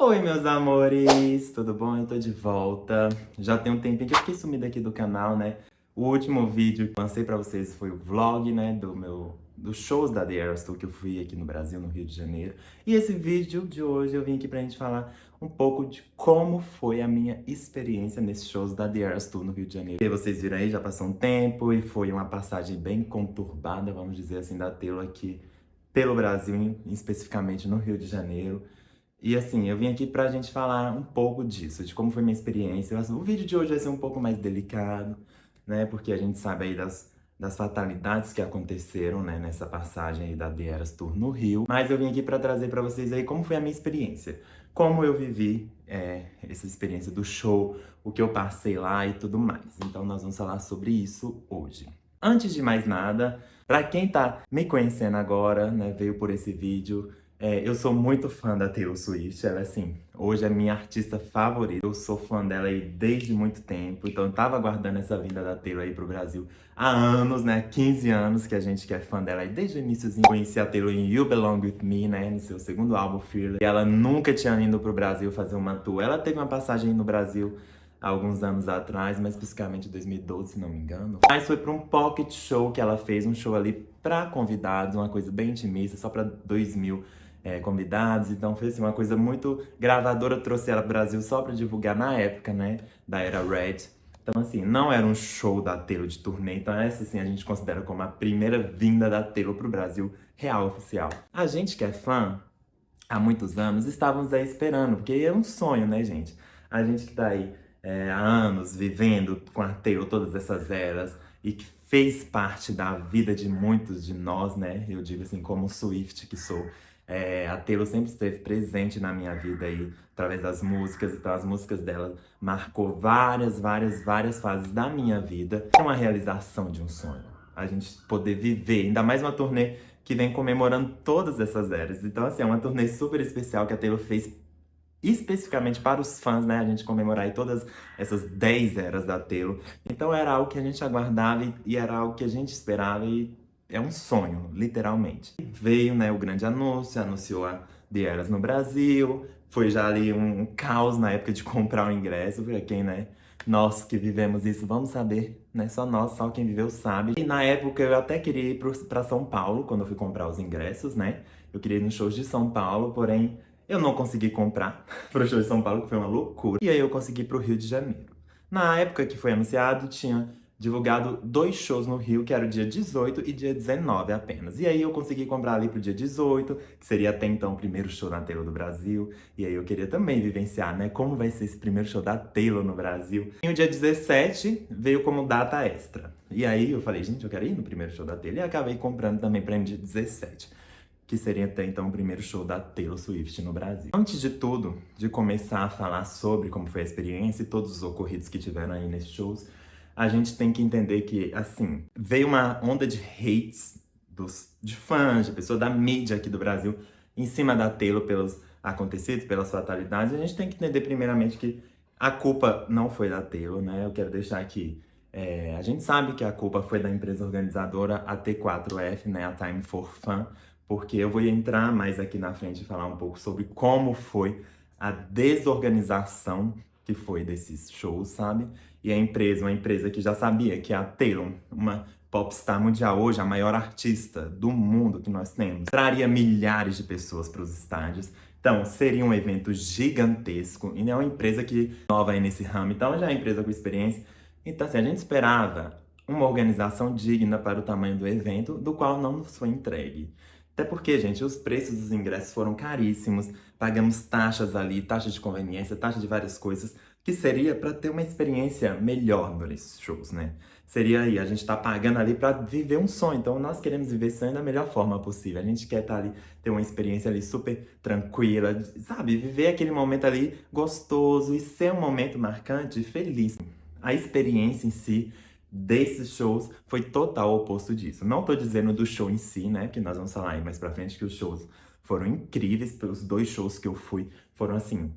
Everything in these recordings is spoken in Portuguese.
Oi, meus amores, tudo bom? Eu tô de volta. Já tem um tempinho que eu fiquei sumida aqui do canal, né? O último vídeo que eu lancei pra vocês foi o vlog, né, dos shows da The Eras Tour que eu fui aqui no Brasil, no Rio de Janeiro. E esse vídeo de hoje eu vim aqui pra gente falar um pouco de como foi a minha experiência nesses shows da The Eras Tour no Rio de Janeiro. E vocês viram aí, já passou um tempo e foi uma passagem bem conturbada, vamos dizer assim, da Taylor aqui pelo Brasil, especificamente no Rio de Janeiro. E assim, eu vim aqui pra gente falar um pouco disso, de como foi minha experiência. O vídeo de hoje vai ser um pouco mais delicado, né? Porque a gente sabe aí das fatalidades que aconteceram, né, nessa passagem aí da The Eras Tour no Rio. Mas eu vim aqui pra trazer pra vocês aí como foi a minha experiência. Como eu vivi essa experiência do show, o que eu passei lá e tudo mais. Então nós vamos falar sobre isso hoje. Antes de mais nada, pra quem tá me conhecendo agora, né, veio por esse vídeo, eu sou muito fã da Taylor Swift, ela assim, hoje é minha artista favorita. Eu sou fã dela aí desde muito tempo, então eu tava aguardando essa vinda da Taylor aí pro Brasil há anos, né? 15 anos que a gente que é fã dela aí desde o iníciozinho. Conheci a Taylor em You Belong With Me, né? No seu segundo álbum, Fearless. E ela nunca tinha ido pro Brasil fazer uma tour. Ela teve uma passagem no Brasil há alguns anos atrás, mais especificamente em 2012, se não me engano. Mas foi para um pocket show que ela fez, um show ali para convidados, uma coisa bem intimista, só para 2.000 convidados. Então foi assim, uma coisa muito gravadora, trouxe ela pro Brasil só para divulgar na época, né, da era Red. Então assim, não era um show da Taylor de turnê, então essa assim a gente considera como a primeira vinda da Taylor pro Brasil real, oficial. A gente que é fã, há muitos anos, estávamos aí esperando, porque é um sonho, né, gente? A gente que tá aí há anos vivendo com a Taylor todas essas eras e que fez parte da vida de muitos de nós, né? Eu digo assim, como Swift que sou. A Taylor sempre esteve presente na minha vida aí, através das músicas, então as músicas dela marcou várias fases da minha vida. É uma realização de um sonho. A gente poder viver, ainda mais uma turnê que vem comemorando todas essas eras. Então, assim, é uma turnê super especial que a Taylor fez especificamente para os fãs, né? A gente comemorar aí todas essas 10 eras da Taylor. Então, era algo que a gente aguardava e era algo que a gente esperava e é um sonho, literalmente. Veio, né, o grande anúncio, anunciou a The Eras no Brasil. Foi já ali um caos na época de comprar o ingresso, pra quem, né? Nós que vivemos isso, vamos saber, né? Só nós, só quem viveu sabe. E na época eu até queria ir pra São Paulo, quando eu fui comprar os ingressos, né? Eu queria ir nos shows de São Paulo, porém eu não consegui comprar pro show de São Paulo, que foi uma loucura. E aí eu consegui ir pro Rio de Janeiro. Na época que foi anunciado, tinha divulgado 2 shows no Rio, que era o dia 18 e dia 19 apenas. E aí eu consegui comprar ali pro dia 18, que seria até então o primeiro show na Taylor do Brasil. E aí eu queria também vivenciar, né, como vai ser esse primeiro show da Taylor no Brasil. E o dia 17 veio como data extra. E aí eu falei, gente, eu quero ir no primeiro show da Taylor. E acabei comprando também para o dia 17, que seria até então o primeiro show da Taylor Swift no Brasil. Antes de tudo, de começar a falar sobre como foi a experiência e todos os ocorridos que tiveram aí nesses shows, a gente tem que entender que, assim, veio uma onda de hates de fãs, de pessoas da mídia aqui do Brasil, em cima da Taylor pelos acontecidos, pelas fatalidades. A gente tem que entender primeiramente que a culpa não foi da Taylor, né? Eu quero deixar aqui. A gente sabe que a culpa foi da empresa organizadora, a T4F, né? A Time for Fun, porque eu vou entrar mais aqui na frente e falar um pouco sobre como foi a desorganização que foi desses shows, sabe? E a empresa, uma empresa que já sabia que a Taylor, uma popstar mundial hoje, a maior artista do mundo que nós temos, traria milhares de pessoas para os estádios. Então, seria um evento gigantesco e é uma empresa que é nova aí nesse ramo, então já é uma empresa com experiência. Então, assim, a gente esperava uma organização digna para o tamanho do evento, do qual não nos foi entregue. Até porque, gente, os preços dos ingressos foram caríssimos, pagamos taxas ali, taxa de conveniência, taxa de várias coisas, que seria para ter uma experiência melhor nesses shows, né? Seria aí, a gente tá pagando ali para viver um sonho, então nós queremos viver esse sonho da melhor forma possível. A gente quer estar ali, ter uma experiência ali super tranquila, sabe? Viver aquele momento ali gostoso e ser um momento marcante e feliz. A experiência em si desses shows foi total oposto disso. Não tô dizendo do show em si, né? Que nós vamos falar aí mais pra frente que os shows foram incríveis. Pelos 2 shows que eu fui, foram assim,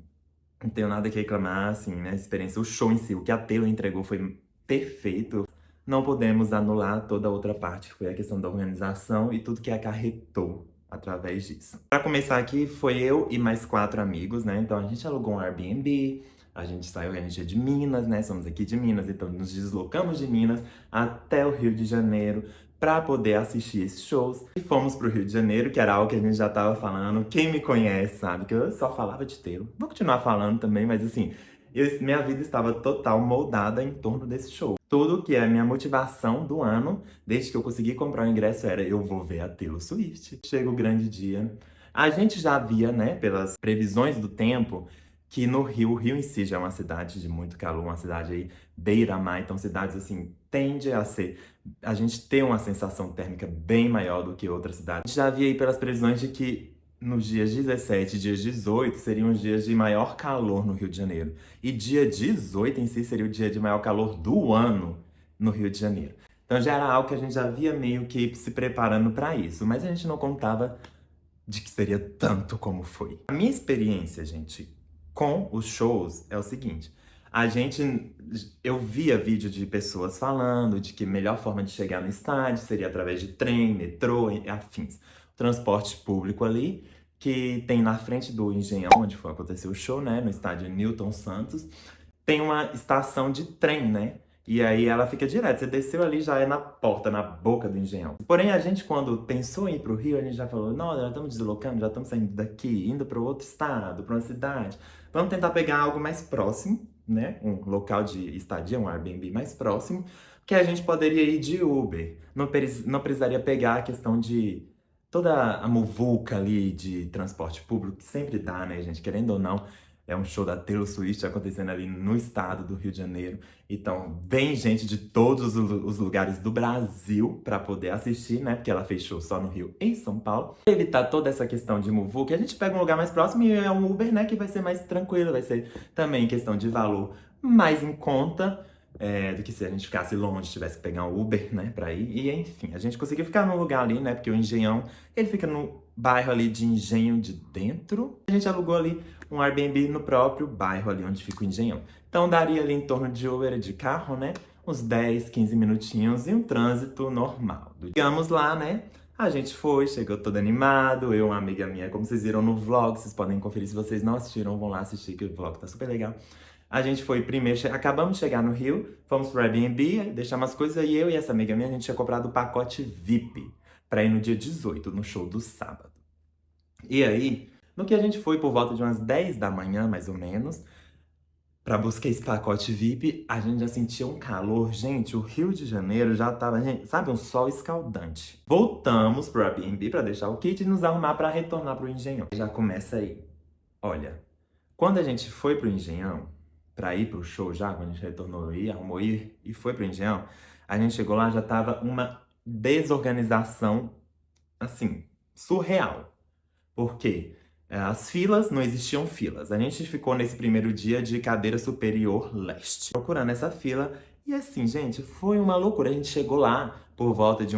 não tenho nada que reclamar, assim, né? A experiência, o show em si, o que a Taylor entregou foi perfeito. Não podemos anular toda a outra parte, que foi a questão da organização e tudo que acarretou através disso. Pra começar aqui, foi eu e mais 4 amigos, né? Então a gente alugou um Airbnb, a gente saiu, a gente é de Minas, né? Somos aqui de Minas, então nos deslocamos de Minas até o Rio de Janeiro para poder assistir esses shows. E fomos pro Rio de Janeiro, que era algo que a gente já tava falando. Quem me conhece sabe que eu só falava de Taylor. Vou continuar falando também, mas assim, minha vida estava total moldada em torno desse show. Tudo que é a minha motivação do ano, desde que eu consegui comprar o ingresso, era eu vou ver a Taylor Swift. Chega o grande dia. A gente já via, né, pelas previsões do tempo, que no Rio, o Rio em si já é uma cidade de muito calor, uma cidade aí beira-mar, então cidades assim, tende a ser, a gente ter uma sensação térmica bem maior do que outras cidades. A gente já via aí pelas previsões de que nos dias 17 e dias 18 seriam os dias de maior calor no Rio de Janeiro. E dia 18 em si seria o dia de maior calor do ano no Rio de Janeiro. Então já era algo que a gente já via meio que se preparando para isso, mas a gente não contava de que seria tanto como foi. A minha experiência, gente, com os shows é o seguinte: eu via vídeo de pessoas falando de que a melhor forma de chegar no estádio seria através de trem, metrô e afins. Transporte público ali, que tem na frente do Engenhão, onde foi acontecer o show, né, no estádio Newton Santos, tem uma estação de trem, né? E aí ela fica direto. Você desceu ali, já é na porta, na boca do Engenhão. Porém, a gente, quando pensou em ir pro Rio, a gente já falou: não, já estamos deslocando, já estamos saindo daqui, indo para outro estado, para uma cidade. Vamos tentar pegar algo mais próximo, né? Um local de estadia, um Airbnb mais próximo, que a gente poderia ir de Uber. Não precisaria pegar a questão de toda a muvuca ali de transporte público, que sempre dá, né, gente? Querendo ou não, é um show da Taylor Swift acontecendo ali no estado do Rio de Janeiro. Então, vem gente de todos os lugares do Brasil para poder assistir, né? Porque ela fez show só no Rio e em São Paulo. Pra evitar toda essa questão de muvuca, a gente pega um lugar mais próximo e é um Uber, né? Que vai ser mais tranquilo, vai ser também questão de valor mais em conta. Do que se a gente ficasse longe, tivesse que pegar um Uber, né, pra ir. E enfim, a gente conseguiu ficar num lugar ali, né, porque o Engenhão, ele fica no bairro ali de Engenho de Dentro. A gente alugou ali um Airbnb no próprio bairro ali onde fica o Engenhão. Então daria ali em torno de Uber e de carro, né, uns 10, 15 minutinhos e um trânsito normal. Chegamos lá, né, a gente foi, chegou todo animado, eu, uma amiga minha, como vocês viram no vlog, vocês podem conferir se vocês não assistiram, vão lá assistir que o vlog tá super legal. A gente foi primeiro, acabamos de chegar no Rio, fomos pro Airbnb, deixamos as coisas e eu e essa amiga minha, a gente tinha comprado o pacote VIP pra ir no dia 18, no show do sábado. E aí, no que a gente foi por volta de umas 10 da manhã, mais ou menos, pra buscar esse pacote VIP, a gente já sentia um calor. Gente, o Rio de Janeiro já tava, gente, sabe, um sol escaldante. Voltamos pro Airbnb pra deixar o kit e nos arrumar pra retornar pro Engenhão. Já começa aí. Olha, quando a gente foi pro Engenhão, pra ir pro show já, quando a gente retornou aí, arrumou ir e foi pro Engenhão, a gente chegou lá, já tava uma desorganização, assim, surreal. Por quê? As filas, não existiam filas. A gente ficou nesse primeiro dia de cadeira superior leste, procurando essa fila. E assim, gente, foi uma loucura. A gente chegou lá por volta de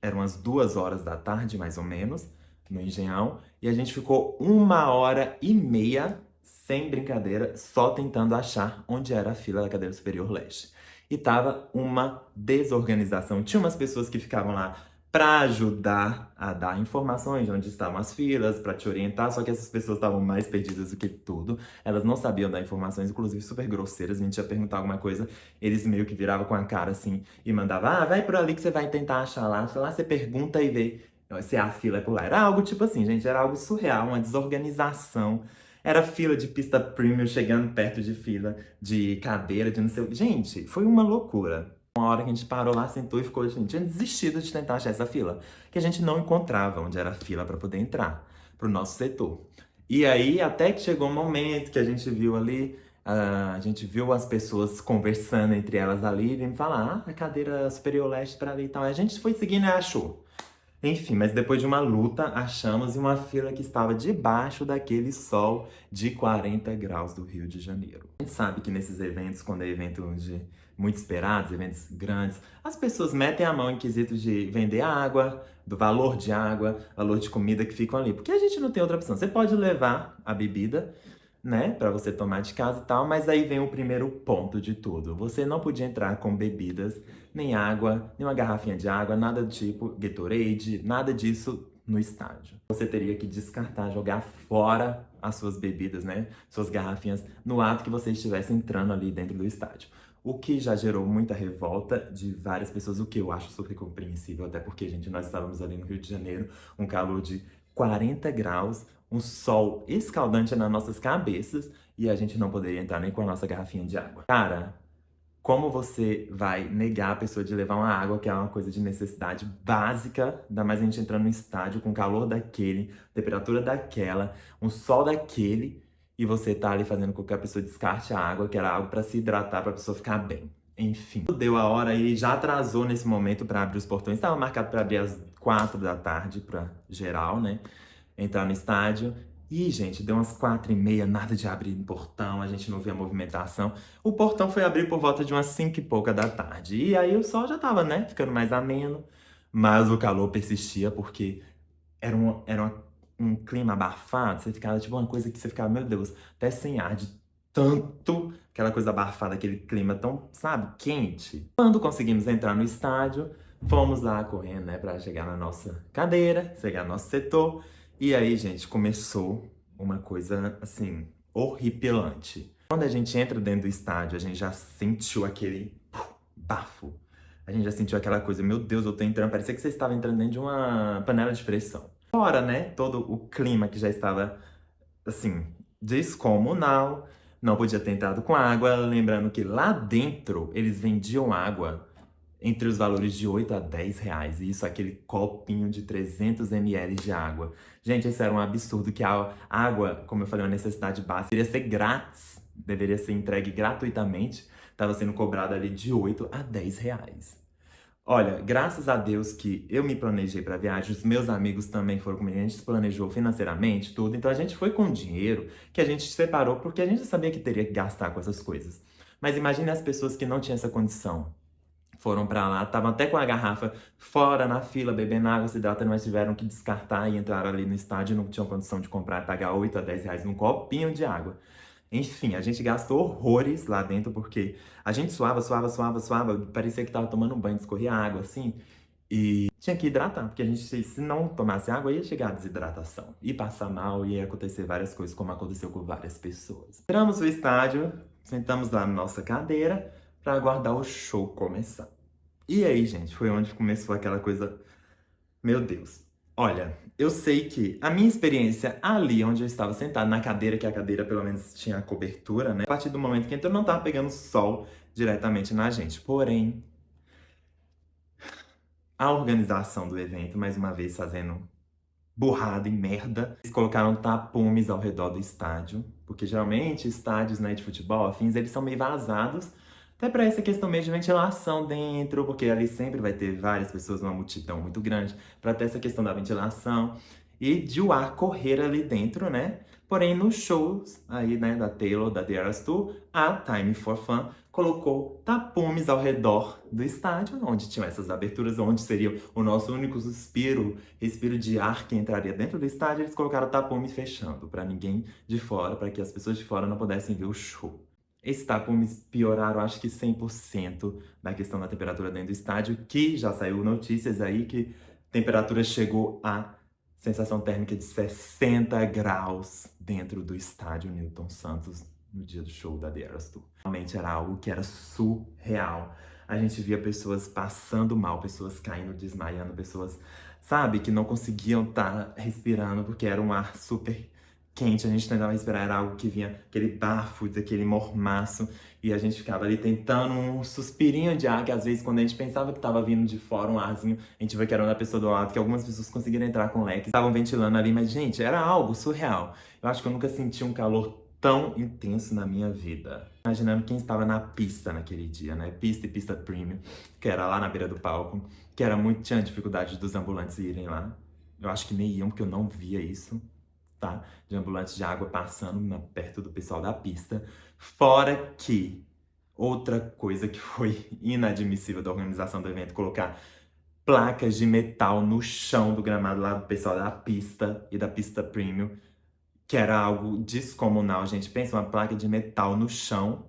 eram umas 2 horas da tarde, mais ou menos, no Engenhão. E a gente ficou 1 hora e meia, sem brincadeira, só tentando achar onde era a fila da cadeira superior leste. E tava uma desorganização. Tinha umas pessoas que ficavam lá para ajudar a dar informações de onde estavam as filas, para te orientar, só que essas pessoas estavam mais perdidas do que tudo. Elas não sabiam dar informações, inclusive super grosseiras. A gente ia perguntar alguma coisa, eles meio que viravam com a cara assim e mandavam: ah, vai por ali que você vai tentar achar lá. Lá você pergunta e vê se a fila é por lá. Era algo tipo assim, gente, era algo surreal, uma desorganização. Era fila de pista premium chegando perto de fila de cadeira, de não sei o... Gente, foi uma loucura. Uma hora que a gente parou lá, sentou e ficou, a gente tinha desistido de tentar achar essa fila, que a gente não encontrava onde era a fila para poder entrar pro nosso setor. E aí, até que chegou um momento que a gente viu ali, a gente viu as pessoas conversando entre elas ali, e vem falar: ah, a cadeira superior leste para ali e tal. A gente foi seguindo e achou. Enfim, mas depois de uma luta, achamos uma fila que estava debaixo daquele sol de 40 graus do Rio de Janeiro. A gente sabe que nesses eventos, quando é evento muito esperados, eventos grandes, as pessoas metem a mão em quesitos de vender água, do valor de água, valor de comida que ficam ali. Porque a gente não tem outra opção. Você pode levar a bebida, né, para você tomar de casa e tal, mas aí vem o primeiro ponto de tudo. Você não podia entrar com bebidas, nem água, nem uma garrafinha de água, nada do tipo Gatorade, nada disso no estádio. Você teria que descartar, jogar fora as suas bebidas, né? Suas garrafinhas, no ato que você estivesse entrando ali dentro do estádio. O que já gerou muita revolta de várias pessoas, o que eu acho super compreensível, até porque, gente, nós estávamos ali no Rio de Janeiro, um calor de 40 graus, um sol escaldante nas nossas cabeças, e a gente não poderia entrar nem com a nossa garrafinha de água. Cara, como você vai negar a pessoa de levar uma água, que é uma coisa de necessidade básica, ainda mais a gente entrando no estádio com o calor daquele, temperatura daquela, um sol daquele, e você tá ali fazendo com que a pessoa descarte a água, que era algo pra se hidratar, pra pessoa ficar bem. Enfim, deu a hora e já atrasou nesse momento pra abrir os portões. Estava marcado pra abrir às 4 da tarde pra geral, né? Entrar no estádio. E, gente, deu umas 4h30, nada de abrir o portão, a gente não via movimentação. O portão foi abrir por volta de umas 5 e pouca da tarde. E aí o sol já tava, né, ficando mais ameno. Mas o calor persistia porque era um clima abafado. Você ficava, tipo, uma coisa que você ficava, meu Deus, até sem ar de tanto aquela coisa abafada, aquele clima tão, sabe, quente. Quando conseguimos entrar no estádio, fomos lá correndo, né, pra chegar na nossa cadeira, chegar no nosso setor. E aí, gente, começou uma coisa, assim, horripilante. Quando a gente entra dentro do estádio, a gente já sentiu aquele bafo. A gente já sentiu aquela coisa, meu Deus, eu tô entrando, parecia que você estava entrando dentro de uma panela de pressão. Fora, né, todo o clima que já estava, assim, descomunal, não podia ter entrado com água, lembrando que lá dentro eles vendiam água entre os valores de 8 a 10 reais. E isso, aquele copinho de 300 ml de água. Gente, isso era um absurdo, que a água, como eu falei, é uma necessidade básica, deveria ser grátis, deveria ser entregue gratuitamente, estava sendo cobrado ali de 8 a 10 reais. Olha, graças a Deus que eu me planejei para viagem, os meus amigos também foram comigo, a gente se planejou financeiramente, tudo, então a gente foi com dinheiro que a gente separou porque a gente sabia que teria que gastar com essas coisas. Mas imagine as pessoas que não tinham essa condição. Foram pra lá, estavam até com a garrafa fora na fila, bebendo água, se hidratando, mas tiveram que descartar e entraram ali no estádio, não tinham condição de comprar e pagar 8 a 10 reais num copinho de água. Enfim, a gente gastou horrores lá dentro, porque a gente suava, suava, suava, suava, parecia que tava tomando um banho, escorria água, assim, e tinha que hidratar, porque a gente, se não tomasse água, ia chegar a desidratação, ia passar mal, ia acontecer várias coisas, como aconteceu com várias pessoas. Entramos no estádio, sentamos lá na nossa cadeira, pra aguardar o show começar. E aí, gente, foi onde começou aquela coisa, meu Deus. Olha, eu sei que a minha experiência ali onde eu estava sentado, na cadeira, que a cadeira pelo menos tinha a cobertura, né? A partir do momento que entrou, não tava pegando sol diretamente na gente. Porém, a organização do evento, mais uma vez fazendo burrada e merda, eles colocaram tapumes ao redor do estádio, porque geralmente estádios, né, de futebol, afins, eles são meio vazados, até para essa questão mesmo de ventilação dentro, porque ali sempre vai ter várias pessoas, uma multidão muito grande, para ter essa questão da ventilação e de o ar correr ali dentro, né? Porém, nos shows aí, né, da Taylor, da The Eras Tour, a Time for Fun colocou tapumes ao redor do estádio, onde tinham essas aberturas, onde seria o nosso único respiro de ar que entraria dentro do estádio. Eles colocaram tapumes fechando, para ninguém de fora, para que as pessoas de fora não pudessem ver o show. Esses tapumes pioraram, acho que 100% da questão da temperatura dentro do estádio, que já saiu notícias aí que a temperatura chegou a sensação térmica de 60 graus dentro do estádio Newton Santos no dia do show da The Eras Tour. Realmente era algo que era surreal. A gente via pessoas passando mal, pessoas caindo, desmaiando, pessoas, sabe, que não conseguiam estar respirando porque era um ar super quente. A gente tentava respirar, era algo que vinha aquele bafo, aquele mormaço, e a gente ficava ali tentando um suspirinho de ar, que às vezes quando a gente pensava que tava vindo de fora um arzinho, a gente via que era da pessoa do lado, que algumas pessoas conseguiram entrar com leques, estavam ventilando ali, mas gente, era algo surreal. Eu acho que eu nunca senti um calor tão intenso na minha vida. Imaginando quem estava na pista naquele dia, né? Pista e pista premium, que era lá na beira do palco, que era muito, tinha dificuldade dos ambulantes irem lá. Eu acho que nem iam, porque eu não via isso, tá? De ambulantes de água passando perto do pessoal da pista. Fora que outra coisa que foi inadmissível da organização do evento, colocar placas de metal no chão do gramado lá do pessoal da pista e da pista premium, que era algo descomunal, gente. Pensa, uma placa de metal no chão,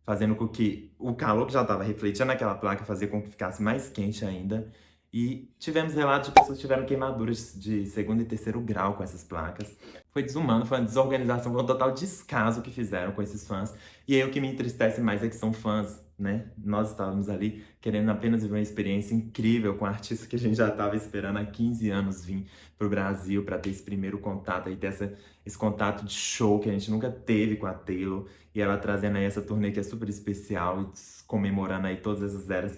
fazendo com que o calor que já estava refletindo naquela placa fazia com que ficasse mais quente ainda. E tivemos relatos de pessoas que tiveram queimaduras de segundo e terceiro grau com essas placas. Foi desumano, foi uma desorganização, foi um total descaso que fizeram com esses fãs. E aí o que me entristece mais é que são fãs, né? Nós estávamos ali querendo apenas viver uma experiência incrível com a artista que a gente já estava esperando há 15 anos vir pro Brasil para ter esse primeiro contato e ter esse contato de show que a gente nunca teve com a Taylor. E ela trazendo aí essa turnê que é super especial e comemorando aí todas essas eras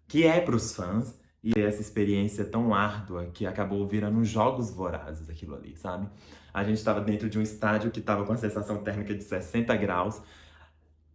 que é pros fãs. E essa experiência tão árdua que acabou virando jogos vorazes aquilo ali, sabe? A gente estava dentro de um estádio que estava com a sensação térmica de 60 graus,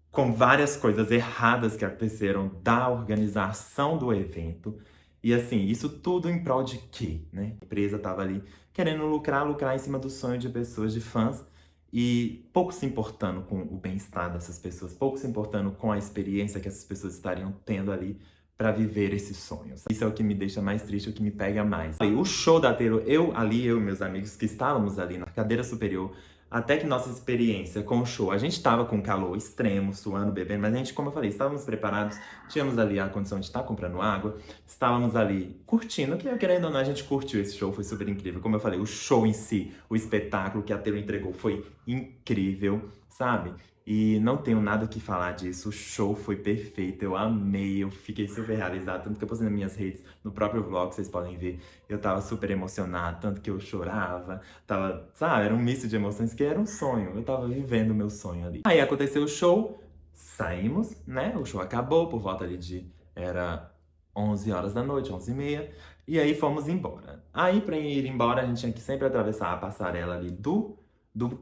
com várias coisas erradas que aconteceram da organização do evento. E assim, isso tudo em prol de quê, né? A empresa estava ali querendo lucrar em cima do sonho de pessoas, de fãs, e pouco se importando com o bem-estar dessas pessoas, pouco se importando com a experiência que essas pessoas estariam tendo ali para viver esses sonhos. Isso é o que me deixa mais triste, o que me pega mais. E o show da Taylor, eu e meus amigos que estávamos ali na cadeira superior, até que nossa experiência com o show, a gente tava com calor extremo, suando, bebendo, mas a gente, como eu falei, estávamos preparados, tínhamos ali a condição de estar comprando água, estávamos ali curtindo, que querendo ou não, a gente curtiu esse show, foi super incrível. Como eu falei, o show em si, o espetáculo que a Taylor entregou foi incrível, sabe? E não tenho nada que falar disso, o show foi perfeito, eu amei, eu fiquei super realizado, tanto que eu postei nas minhas redes, no próprio vlog, vocês podem ver, eu tava super emocionado, tanto que eu chorava, tava, sabe, era um misto de emoções que era um sonho, eu tava vivendo o meu sonho ali. Aí aconteceu o show, saímos, né, o show acabou por volta ali era 11 horas da noite, 11h30, e aí fomos embora. Aí pra ir embora a gente tinha que sempre atravessar a passarela ali do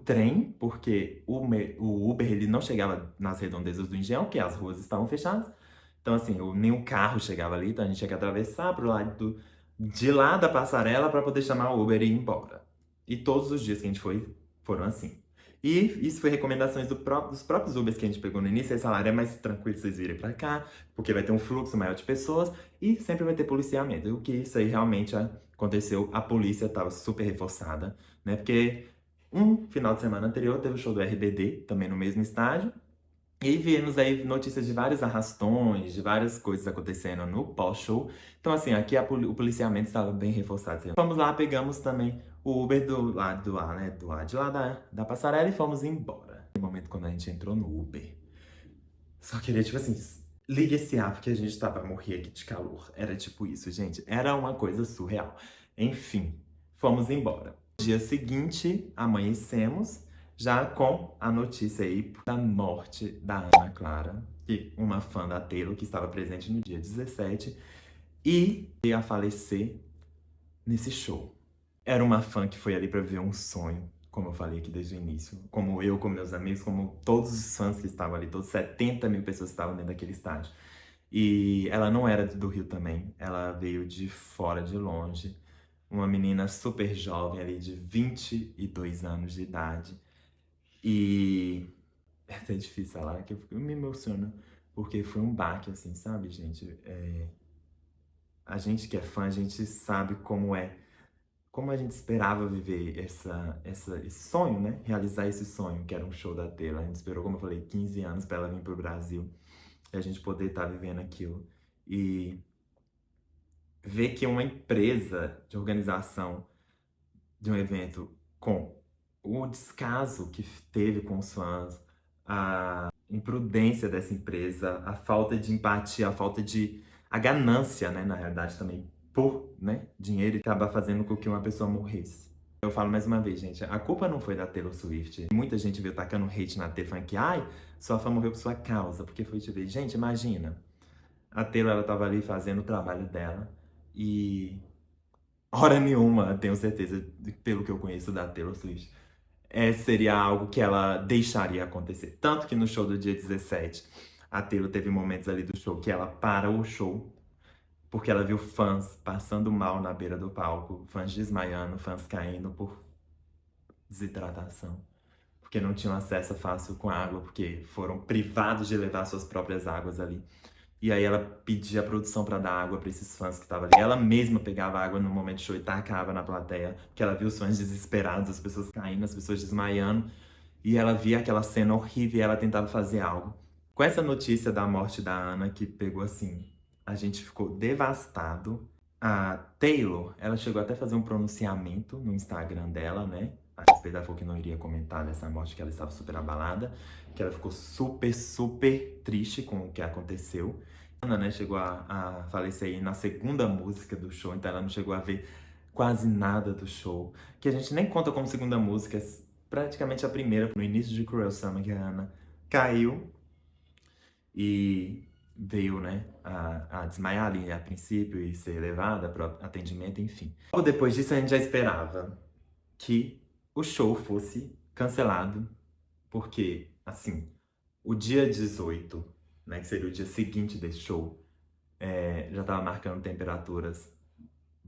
trem, porque o Uber ele não chegava nas redondezas do Engenhão, porque as ruas estavam fechadas. Então, assim, nenhum carro chegava ali, então a gente tinha que atravessar pro lado de lá da passarela para poder chamar o Uber e ir embora. E todos os dias que a gente foi, foram assim. E isso foi recomendações dos próprios Ubers que a gente pegou no início. Esse salário é mais tranquilo vocês virem pra cá, porque vai ter um fluxo maior de pessoas e sempre vai ter policiamento. O que isso aí realmente aconteceu, a polícia estava super reforçada, né? Porque um final de semana anterior teve o show do RBD, também no mesmo estádio. E vimos aí notícias de vários arrastões, de várias coisas acontecendo no pós-show. Então, assim, aqui o policiamento estava bem reforçado. Fomos lá, pegamos também o Uber do lado lá, né? Do lado de lá da passarela e fomos embora. No momento quando a gente entrou no Uber, só queria, tipo assim, liga esse ar porque a gente tava a morrer aqui de calor. Era tipo isso, gente. Era uma coisa surreal. Enfim, fomos embora. No dia seguinte, amanhecemos já com a notícia aí da morte da Ana Clara, que uma fã da Taylor que estava presente no dia 17 e veio a falecer nesse show. Era uma fã que foi ali pra viver um sonho, como eu falei aqui desde o início. Como eu, como meus amigos, como todos os fãs que estavam ali, todos 70 mil pessoas que estavam dentro daquele estádio. E ela não era do Rio também, ela veio de fora, de longe. Uma menina super jovem ali, de 22 anos de idade. E é até difícil falar, que eu me emociono, porque foi um baque, assim, sabe, gente? A gente que é fã, a gente sabe como a gente esperava viver esse sonho, né? Realizar esse sonho, que era um show da Taylor. A gente esperou, como eu falei, 15 anos para ela vir pro Brasil e a gente poder estar vivendo aquilo. E ver que uma empresa de organização de um evento com o descaso que teve com os fãs, a imprudência dessa empresa, a falta de empatia, a ganância, né, na realidade também, por, né, dinheiro, acaba fazendo com que uma pessoa morresse. Eu falo mais uma vez, gente, a culpa não foi da Taylor Swift. Muita gente veio tacando hate na Taylor, falando que, ai, sua fã morreu por sua causa, porque foi te ver. Gente, imagina, a Taylor, ela tava ali fazendo o trabalho dela e hora nenhuma, tenho certeza, pelo que eu conheço da Taylor Swift, seria algo que ela deixaria acontecer. Tanto que no show do dia 17, a Taylor teve momentos ali do show que ela para o show, porque ela viu fãs passando mal na beira do palco, fãs desmaiando, fãs caindo por desidratação, porque não tinham acesso fácil com água, porque foram privados de levar suas próprias águas ali. E aí ela pedia a produção pra dar água pra esses fãs que estavam ali. Ela mesma pegava água no momento do show e tacava na plateia, porque ela viu os fãs desesperados, as pessoas caindo, as pessoas desmaiando. E ela via aquela cena horrível e ela tentava fazer algo. Com essa notícia da morte da Ana, que pegou assim, a gente ficou devastado. A Taylor, ela chegou até a fazer um pronunciamento no Instagram dela, né? A respeito, ela falou que não iria comentar dessa morte, que ela estava super abalada, que ela ficou super, super triste com o que aconteceu. Ana, né, chegou a falecer aí na segunda música do show, então ela não chegou a ver quase nada do show. Que a gente nem conta como segunda música, é praticamente a primeira, no início de Cruel Summer, que a Ana caiu e veio, né, a desmaiar ali a princípio e ser levada para o atendimento, enfim. Logo depois disso, a gente já esperava que o show fosse cancelado, porque, assim, o dia 18, né, que seria o dia seguinte desse show, já tava marcando temperaturas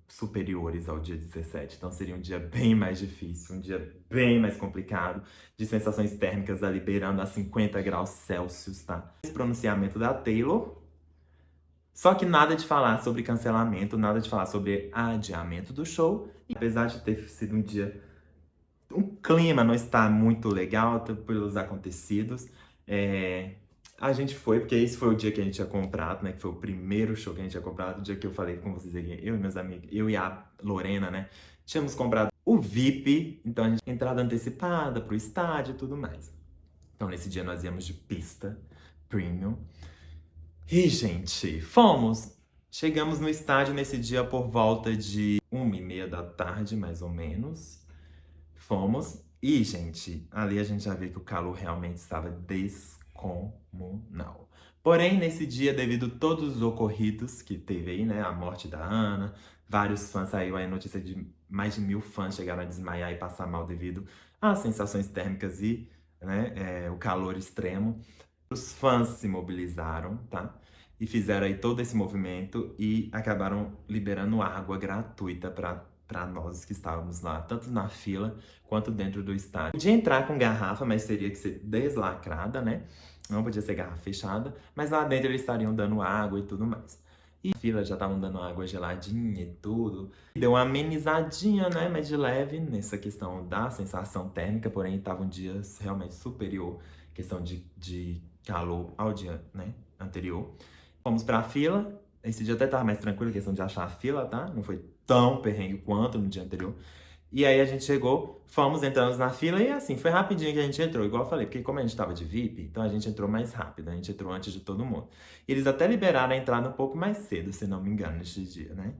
superiores ao dia 17. Então seria um dia bem mais difícil, um dia bem mais complicado, de sensações térmicas ali beirando a 50 graus Celsius, tá? Esse pronunciamento da Taylor, só que nada de falar sobre cancelamento, nada de falar sobre adiamento do show. E apesar de ter sido um clima não está muito legal pelos acontecidos, a gente foi, porque esse foi o dia que a gente tinha comprado, né? Que foi o primeiro show que a gente tinha comprado, o dia que eu falei com vocês aqui, eu e meus amigos, eu e a Lorena, né? Tínhamos comprado o VIP, então a gente entrada antecipada pro estádio e tudo mais. Então nesse dia nós íamos de pista premium. E, gente, fomos! Chegamos no estádio nesse dia por volta de 1h30 da tarde, mais ou menos. Fomos. E, gente, ali a gente já viu que o calor realmente estava descomunal. Porém, nesse dia, devido a todos os ocorridos que teve aí, né? A morte da Ana, vários fãs, saiu aí a notícia de mais de 1.000 fãs chegaram a desmaiar e passar mal devido às sensações térmicas e, né, o calor extremo. Os fãs se mobilizaram, tá? E fizeram aí todo esse movimento e acabaram liberando água gratuita para nós que estávamos lá, tanto na fila quanto dentro do estádio. Podia entrar com garrafa, mas teria que ser deslacrada, né? Não podia ser garrafa fechada, mas lá dentro eles estariam dando água e tudo mais. E a fila já estavam dando água geladinha e tudo. Deu uma amenizadinha, né? Mas de leve nessa questão da sensação térmica, porém estava um dia realmente superior, questão de calor ao dia, né, anterior. Fomos pra fila. Esse dia até tava mais tranquilo, questão de achar a fila, tá? Não foi tão perrengue quanto no dia anterior. E aí a gente chegou, fomos, entramos na fila e assim, foi rapidinho que a gente entrou, igual eu falei, porque como a gente tava de VIP, então a gente entrou mais rápido, a gente entrou antes de todo mundo. E eles até liberaram a entrada um pouco mais cedo, se não me engano, nesse dia, né?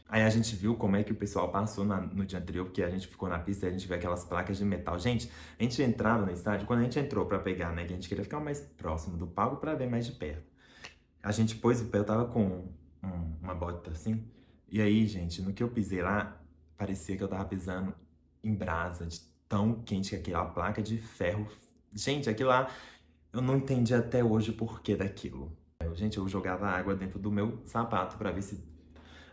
Aí a gente viu como é que o pessoal passou no dia anterior, porque a gente ficou na pista e a gente viu aquelas placas de metal. Gente, a gente entrava no estádio, quando a gente entrou pra pegar, né, que a gente queria ficar mais próximo do palco pra ver mais de perto. A gente pôs o pé, eu tava com uma bota assim. E aí, gente, no que eu pisei lá, parecia que eu tava pisando em brasa, de tão quente que aquela placa de ferro. Gente, aquilo lá, eu não entendi até hoje o porquê daquilo. Gente, eu jogava água dentro do meu sapato pra ver se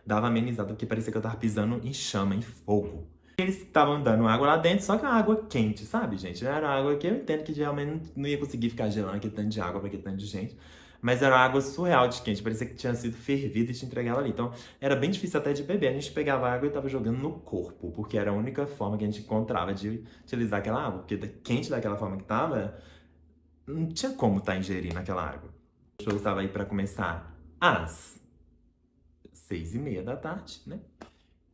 dava amenizado, porque parecia que eu tava pisando em chama, em fogo. Eles estavam dando água lá dentro, só que a água quente, sabe, gente? Não era água que eu entendo que geralmente não ia conseguir ficar gelando aquele tanto de água pra aquele tanto de gente. Mas era água surreal de quente, parecia que tinha sido fervida e te entregava ali. Então era bem difícil até de beber. A gente pegava água e tava jogando no corpo, porque era a única forma que a gente encontrava de utilizar aquela água. Porque quente daquela forma que tava, não tinha como estar ingerindo aquela água. O show estava aí pra começar às 6h30 da tarde, né?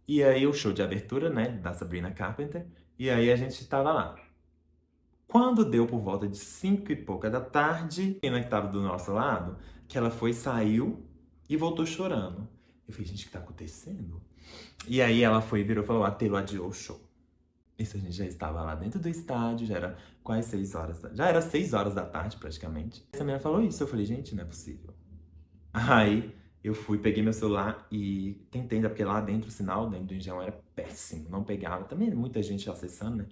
E aí o show de abertura, né, da Sabrina Carpenter. E aí a gente tava lá. Quando deu por volta de 5 e pouca da tarde, a menina que tava do nosso lado, que ela foi, saiu e voltou chorando. Eu falei, gente, o que tá acontecendo? E aí ela foi, virou e falou, a Taylor adiou o show. Isso a gente já estava lá dentro do estádio, já era quase 6 horas, já era 6 horas da tarde praticamente. Essa menina falou isso, eu falei, gente, não é possível. Aí eu fui, peguei meu celular e tentei, né, porque lá dentro o sinal dentro do Engenhão era péssimo, não pegava. Também muita gente acessando, né?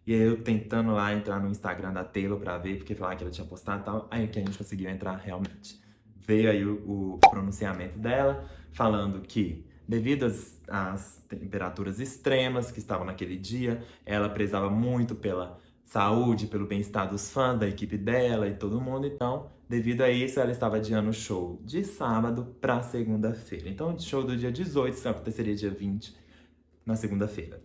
E aí eu tentando lá entrar no Instagram da Taylor pra ver, porque falava que ela tinha postado e tal. Aí que a gente conseguiu entrar realmente. Veio aí o pronunciamento dela, falando que devido às temperaturas extremas que estavam naquele dia, ela prezava muito pela saúde, pelo bem-estar dos fãs, da equipe dela e todo mundo. Então, devido a isso, ela estava adiando o show de sábado para segunda-feira. Então, o show do dia 18 só aconteceria dia 20, na segunda-feira.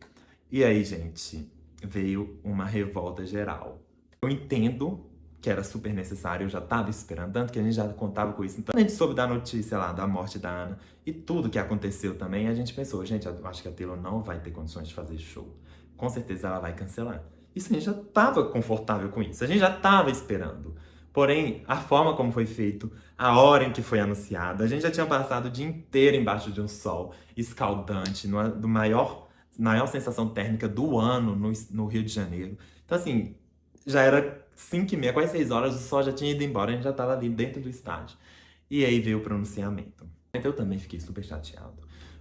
E aí, gente, veio uma revolta geral. Eu entendo que era super necessário, eu já tava esperando, tanto que a gente já contava com isso. Então, a gente soube da notícia lá, da morte da Ana, e tudo que aconteceu também, a gente pensou, gente, eu acho que a Taylor não vai ter condições de fazer show. Com certeza ela vai cancelar. Isso a gente já tava confortável com isso, a gente já tava esperando. Porém, a forma como foi feito, a hora em que foi anunciado, a gente já tinha passado o dia inteiro embaixo de um sol escaldante, do maior sensação térmica do ano no Rio de Janeiro. Então, assim, já era 5h30, quase 6 horas, o sol já tinha ido embora, a gente já tava ali dentro do estádio. E aí veio o pronunciamento. Eu também fiquei super chateado,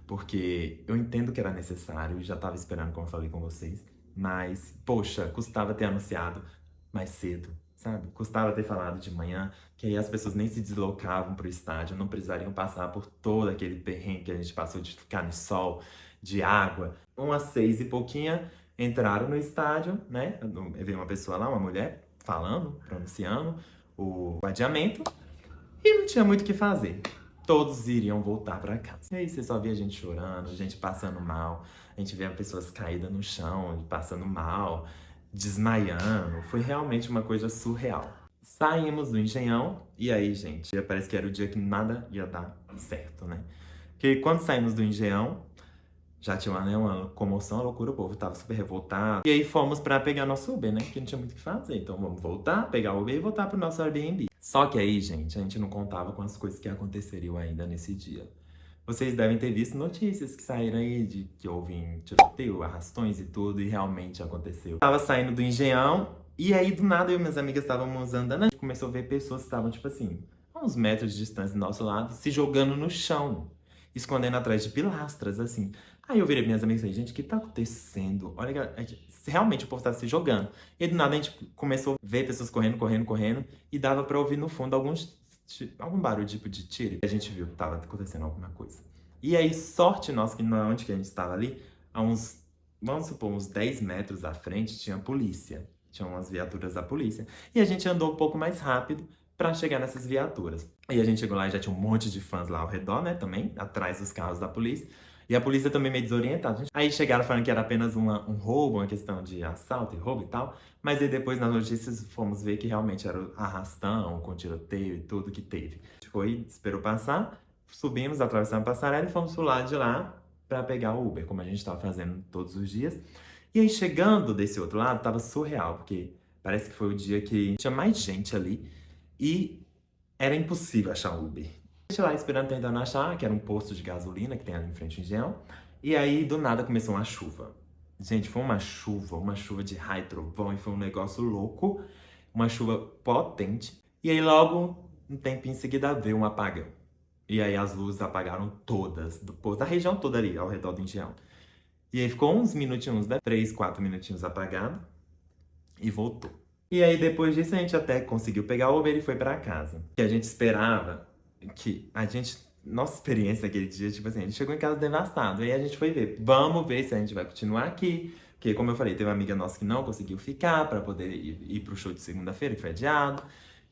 porque eu entendo que era necessário e já tava esperando, como eu falei com vocês, mas, poxa, custava ter anunciado mais cedo, sabe? Custava ter falado de manhã, que aí as pessoas nem se deslocavam pro estádio, não precisariam passar por todo aquele perrengue que a gente passou de ficar no sol, de água. Umas 6 e pouquinha entraram no estádio, né? Veio uma pessoa lá, uma mulher, falando, pronunciando o adiamento, e não tinha muito o que fazer. Todos iriam voltar pra casa. E aí você só via gente chorando, gente passando mal, a gente via pessoas caídas no chão, passando mal, desmaiando. Foi realmente uma coisa surreal. Saímos do Engenhão, e aí, gente, parece que era o dia que nada ia dar certo, né? Porque quando saímos do Engenhão, já tinha uma comoção, uma loucura, o povo tava super revoltado. E aí fomos pra pegar nosso Uber, né? Porque não tinha muito o que fazer. Então vamos voltar, pegar o Uber e voltar pro nosso Airbnb. Só que aí, gente, a gente não contava com as coisas que aconteceriam ainda nesse dia. Vocês devem ter visto notícias que saíram aí de que houve tiroteio, arrastões e tudo, e realmente aconteceu. Tava saindo do Engenhão, e aí do nada eu e minhas amigas estávamos andando, a gente começou a ver pessoas que estavam, tipo assim, a uns metros de distância do nosso lado, se jogando no chão, escondendo atrás de pilastras, assim. Aí eu virei minhas amigas e falei, gente, o que tá acontecendo? Olha, realmente o povo tava se jogando. E aí, do nada a gente começou a ver pessoas correndo, correndo, correndo, e dava pra ouvir no fundo algum barulho tipo de tiro. E a gente viu que tava acontecendo alguma coisa. E aí, sorte nossa, que onde que a gente estava ali, a uns, vamos supor, uns 10 metros à frente, tinha polícia. Tinha umas viaturas da polícia. E a gente andou um pouco mais rápido pra chegar nessas viaturas. Aí a gente chegou lá e já tinha um monte de fãs lá ao redor, né, também, atrás dos carros da polícia. E a polícia também meio desorientada. Aí chegaram falando que era apenas um roubo, uma questão de assalto e roubo e tal. Mas aí depois nas notícias fomos ver que realmente era o arrastão, com tiroteio e tudo que teve. A gente foi, esperou passar, subimos, atravessamos a passarela e fomos pro lado de lá pra pegar o Uber, como a gente tava fazendo todos os dias. E aí chegando desse outro lado, tava surreal, porque parece que foi o dia que tinha mais gente ali e era impossível achar um Uber. A gente lá esperando, tentando achar, que era um posto de gasolina que tem ali em frente ao Engenhão. E aí, do nada, começou uma chuva. Gente, foi uma chuva de raio, trovão, e foi um negócio louco. Uma chuva potente. E aí, logo, um tempinho em seguida, veio um apagão. E aí, as luzes apagaram todas do posto, da região toda ali, ao redor do Engenhão. E aí, ficou uns minutinhos, né? 3, 4 minutinhos apagado. E voltou. E aí, depois disso, a gente até conseguiu pegar o Uber e foi pra casa. Que a gente esperava que a gente. Nossa experiência naquele dia, tipo assim, a gente chegou em casa devastado. Aí a gente foi ver, vamos ver se a gente vai continuar aqui. Porque, como eu falei, teve uma amiga nossa que não conseguiu ficar pra poder ir pro show de segunda-feira, que foi adiado.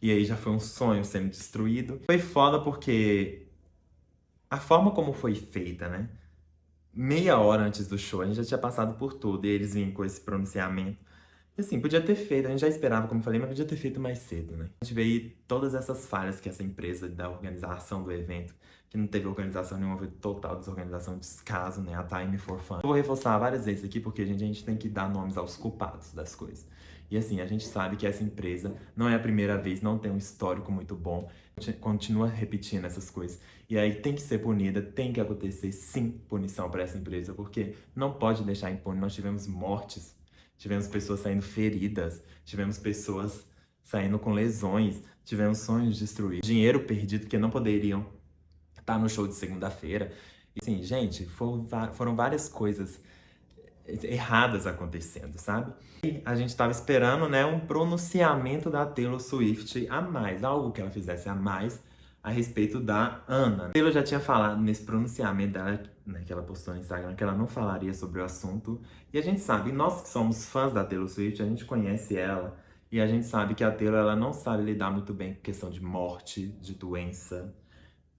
E aí já foi um sonho sendo destruído. Foi foda porque a forma como foi feita, né? Meia hora antes do show, a gente já tinha passado por tudo. E eles vinham com esse pronunciamento. E assim, podia ter feito, a gente já esperava, como eu falei, mas podia ter feito mais cedo, né? A gente vê aí todas essas falhas que essa empresa da organização do evento, que não teve organização nenhuma, foi total desorganização, descaso, né? A Time for Fun. Eu vou reforçar várias vezes aqui, porque a gente tem que dar nomes aos culpados das coisas. E assim, a gente sabe que essa empresa não é a primeira vez, não tem um histórico muito bom, continua repetindo essas coisas. E aí tem que ser punida, tem que acontecer sim punição para essa empresa, porque não pode deixar impune. Nós tivemos mortes. Tivemos pessoas saindo feridas, tivemos pessoas saindo com lesões, tivemos sonhos destruídos, dinheiro perdido porque não poderiam estar no show de segunda-feira. E assim, gente, foram várias coisas erradas acontecendo, sabe? E a gente tava esperando, né, um pronunciamento da Taylor Swift a mais, algo que ela fizesse a mais a respeito da Ana. A Taylor já tinha falado nesse pronunciamento dela, né, que ela postou no Instagram, que ela não falaria sobre o assunto. E a gente sabe, nós que somos fãs da Taylor Swift, a gente conhece ela. E a gente sabe que a Taylor, ela não sabe lidar muito bem com questão de morte, de doença.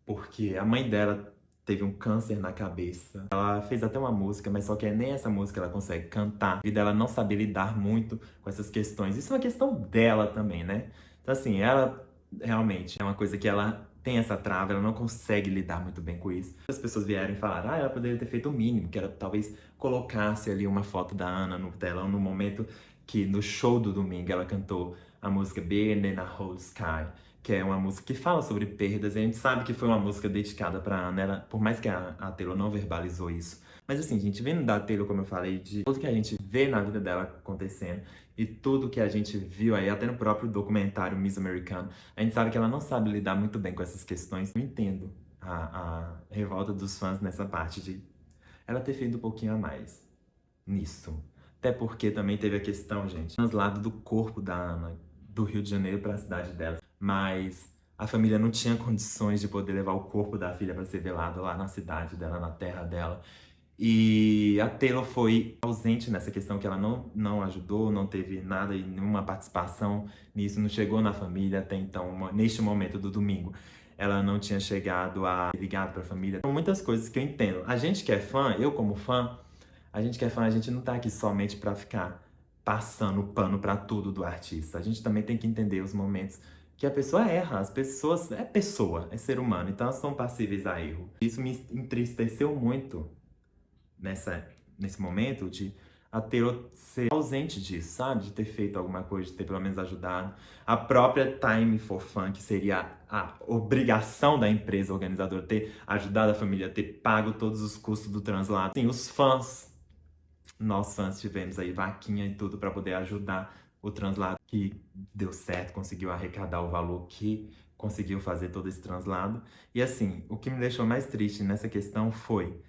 Porque a mãe dela teve um câncer na cabeça. Ela fez até uma música, mas só que nem essa música ela consegue cantar. E dela não saber lidar muito com essas questões. Isso é uma questão dela também, né? Então, assim, ela realmente é uma coisa que ela tem essa trava, ela não consegue lidar muito bem com isso. As pessoas vieram e falaram, ela poderia ter feito o mínimo, que era talvez colocasse ali uma foto da Ana no telão no momento que no show do domingo ela cantou a música Burning in a Whole Sky, que é uma música que fala sobre perdas, e a gente sabe que foi uma música dedicada pra Ana, por mais que a Taylor não verbalizou isso. Mas assim, gente, vendo da Taylor, como eu falei, de tudo que a gente vê na vida dela acontecendo, e tudo que a gente viu aí, até no próprio documentário Miss Americana, a gente sabe que ela não sabe lidar muito bem com essas questões. Eu entendo a revolta dos fãs nessa parte de ela ter feito um pouquinho a mais nisso. Até porque também teve a questão, gente, translado do corpo da Ana, do Rio de Janeiro para a cidade dela. Mas a família não tinha condições de poder levar o corpo da filha para ser velado lá na cidade dela, na terra dela. E a Taylor foi ausente nessa questão, que ela não ajudou, não teve nada e nenhuma participação nisso, não chegou na família até então, neste momento do domingo. Ela não tinha chegado a ligar para a família. São muitas coisas que eu entendo. A gente que é fã, eu como fã, a gente que é fã, a gente não tá aqui somente para ficar passando pano para tudo do artista. A gente também tem que entender os momentos que a pessoa erra. As pessoas, é pessoa, é ser humano, então elas são passíveis a erro. Isso me entristeceu muito nesse momento de a Taylor ser ausente disso, sabe? De ter feito alguma coisa, de ter pelo menos ajudado. A própria Time for Fun, que seria a obrigação da empresa organizadora ter ajudado a família, ter pago todos os custos do translado. Sim, os fãs, nós fãs tivemos aí vaquinha e tudo para poder ajudar o translado, que deu certo, conseguiu arrecadar o valor que conseguiu fazer todo esse translado. E assim, o que me deixou mais triste nessa questão foi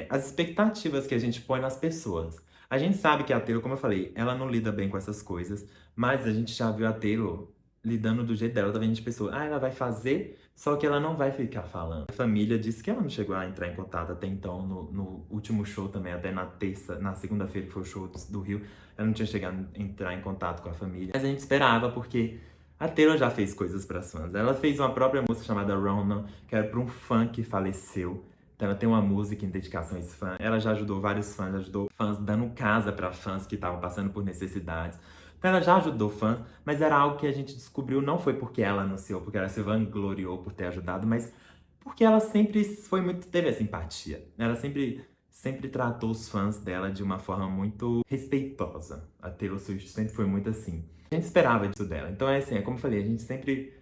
as expectativas que a gente põe nas pessoas. A gente sabe que a Taylor, como eu falei, ela não lida bem com essas coisas, mas a gente já viu a Taylor lidando do jeito dela, tá vendo de pessoa, ela vai fazer, só que ela não vai ficar falando. A família disse que ela não chegou a entrar em contato até então, no último show também, até na segunda-feira que foi o show do Rio, ela não tinha chegado a entrar em contato com a família. Mas a gente esperava, porque a Taylor já fez coisas para as fãs. Ela fez uma própria música chamada Ronan, que era para um fã que faleceu. Então ela tem uma música em dedicação a esse fã. Ela já ajudou vários fãs, ajudou fãs dando casa para fãs que estavam passando por necessidades. Então ela já ajudou fãs, mas era algo que a gente descobriu não foi porque ela anunciou, porque ela se vangloriou por ter ajudado, mas porque ela sempre foi muito, teve essa empatia. Ela sempre tratou os fãs dela de uma forma muito respeitosa. A Taylor Swift sempre foi muito assim. A gente esperava disso dela. Então é assim, é como eu falei, a gente sempre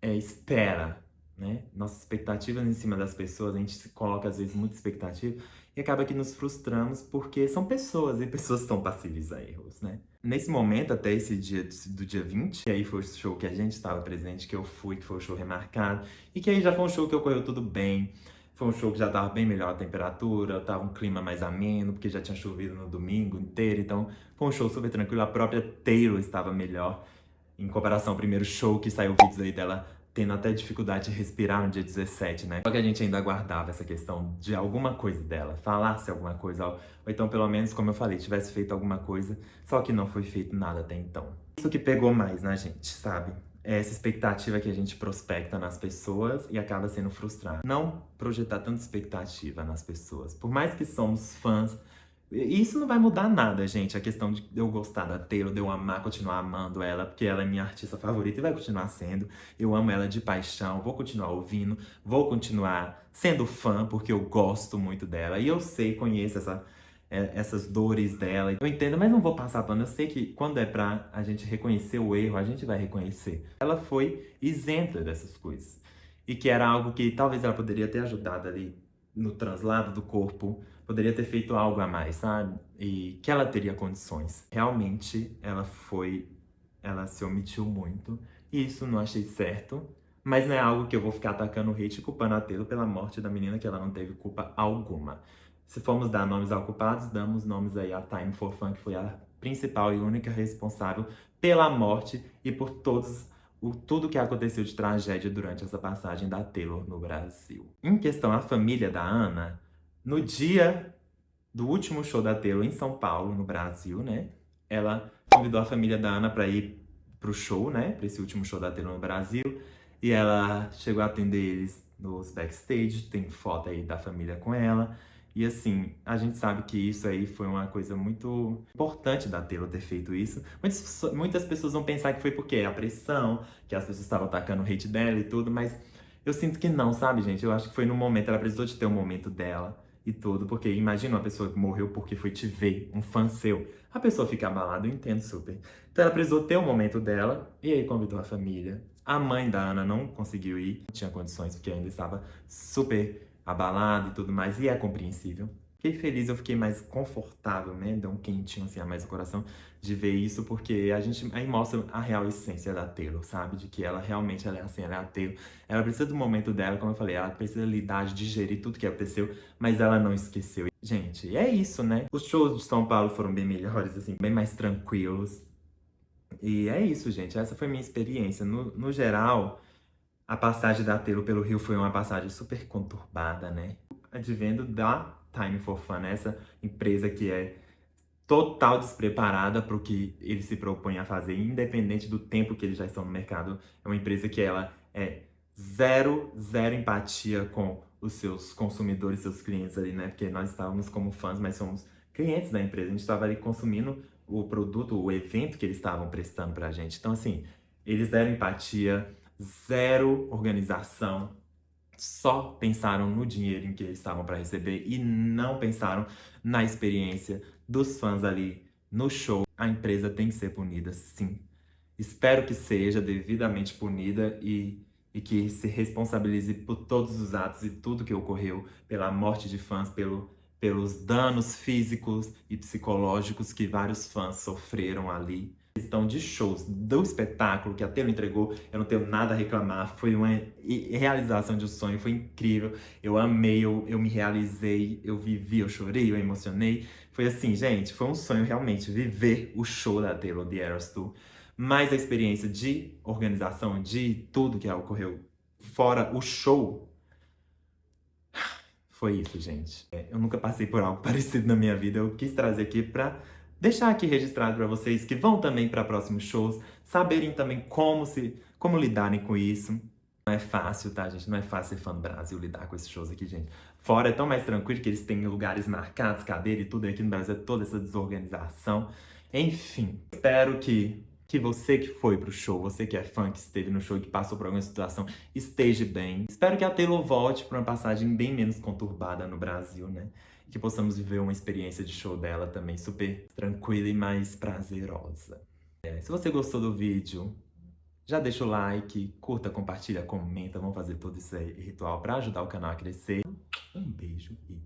espera, né? Nossas expectativas em cima das pessoas, a gente se coloca às vezes muita expectativa e acaba que nos frustramos porque são pessoas e pessoas são passíveis a erros, né? Nesse momento, até esse dia do dia 20, que aí foi o show que a gente estava presente, que eu fui, que foi o show remarcado, e que aí já foi um show que ocorreu tudo bem. Foi um show que já estava bem melhor a temperatura, tava um clima mais ameno, porque já tinha chovido no domingo inteiro, então foi um show super tranquilo. A própria Taylor estava melhor em comparação ao primeiro show, que saiu vídeos aí dela tendo até dificuldade de respirar no dia 17, né? Só que a gente ainda aguardava essa questão de alguma coisa dela, falasse alguma coisa, ou então pelo menos, como eu falei, tivesse feito alguma coisa, só que não foi feito nada até então. Isso que pegou mais na gente, sabe? É essa expectativa que a gente prospecta nas pessoas e acaba sendo frustrado. Não projetar tanta expectativa nas pessoas. Por mais que somos fãs, e isso não vai mudar nada, gente. A questão de eu gostar da Taylor, de eu amar, continuar amando ela, porque ela é minha artista favorita e vai continuar sendo. Eu amo ela de paixão, vou continuar ouvindo, vou continuar sendo fã, porque eu gosto muito dela. E eu sei, conheço essas dores dela. Eu entendo, mas não vou passar pano. Eu sei que quando é pra a gente reconhecer o erro, a gente vai reconhecer. Ela foi isenta dessas coisas. E que era algo que talvez ela poderia ter ajudado ali no translado do corpo, poderia ter feito algo a mais, sabe? E que ela teria condições. Realmente, ela se omitiu muito. E isso não achei certo. Mas não é algo que eu vou ficar atacando o hate e culpando a Taylor pela morte da menina, que ela não teve culpa alguma. Se formos dar nomes ao culpados, damos nomes aí a Time for Fun, que foi a principal e única responsável pela morte e por tudo que aconteceu de tragédia durante essa passagem da Taylor no Brasil. Em questão à família da Ana, no dia do último show da Taylor em São Paulo, no Brasil, né? Ela convidou a família da Ana para ir pro show, né? Para esse último show da Taylor no Brasil. E ela chegou a atender eles nos backstage, tem foto aí da família com ela. E assim, a gente sabe que isso aí foi uma coisa muito importante da Taylor ter feito isso. Muitas pessoas vão pensar que foi porque a pressão, que as pessoas estavam atacando o hate dela e tudo, mas eu sinto que não, sabe, gente? Eu acho que foi no momento, ela precisou de ter o momento dela e tudo, porque imagina uma pessoa que morreu porque foi te ver, um fã seu. A pessoa fica abalada, eu entendo super. Então ela precisou ter o momento dela, e aí convidou a família. A mãe da Ana não conseguiu ir, não tinha condições, porque ainda estava super abalada e tudo mais, e é compreensível. Fiquei feliz, eu fiquei mais confortável, né? Deu um quentinho assim a mais no coração de ver isso, porque a gente aí mostra a real essência da Taylor, sabe? De que ela realmente ela é assim, ela é a Taylor. Ela precisa do momento dela, como eu falei, ela precisa lidar, digerir tudo que aconteceu, mas ela não esqueceu. Gente, é isso, né? Os shows de São Paulo foram bem melhores, assim, bem mais tranquilos. E é isso, gente. Essa foi minha experiência. No geral, a passagem da Taylor pelo Rio foi uma passagem super conturbada, né? Advendo da Time for Fun, essa empresa que é total despreparada para o que ele se propõe a fazer, independente do tempo que eles já estão no mercado. É uma empresa que ela é zero empatia com os seus consumidores, seus clientes ali, né? Porque nós estávamos como fãs, mas somos clientes da empresa. A gente estava ali consumindo o produto, o evento que eles estavam prestando pra gente. Então, assim, eles zero empatia, zero organização, só pensaram no dinheiro em que eles estavam para receber e não pensaram na experiência dos fãs ali no show. A empresa tem que ser punida, sim. Espero que seja devidamente punida e que se responsabilize por todos os atos e tudo que ocorreu, pela morte de fãs, pelos danos físicos e psicológicos que vários fãs sofreram ali. Questão de shows, do espetáculo que a Taylor entregou, eu não tenho nada a reclamar. Foi uma realização de um sonho, foi incrível. Eu amei, eu me realizei, eu vivi, eu chorei, eu emocionei. Foi assim, gente, foi um sonho realmente viver o show da Taylor, The Eras Tour. Mas a experiência de organização, de tudo que ocorreu fora o show, foi isso, gente. Eu nunca passei por algo parecido na minha vida. Eu quis trazer aqui pra deixar aqui registrado pra vocês que vão também para próximos shows, saberem também como lidarem com isso. Não é fácil, tá, gente? Não é fácil ser fã do Brasil lidar com esses shows aqui, gente. Fora é tão mais tranquilo que eles têm lugares marcados, cadeira e tudo. Aqui no Brasil é toda essa desorganização. Enfim, espero que você que foi pro show, você que é fã, que esteve no show e que passou por alguma situação, esteja bem. Espero que a Taylor volte para uma passagem bem menos conturbada no Brasil, né? E que possamos viver uma experiência de show dela também super tranquila e mais prazerosa. Se você gostou do vídeo, já deixa o like, curta, compartilha, comenta. Vamos fazer todo esse ritual para ajudar o canal a crescer. Um beijo e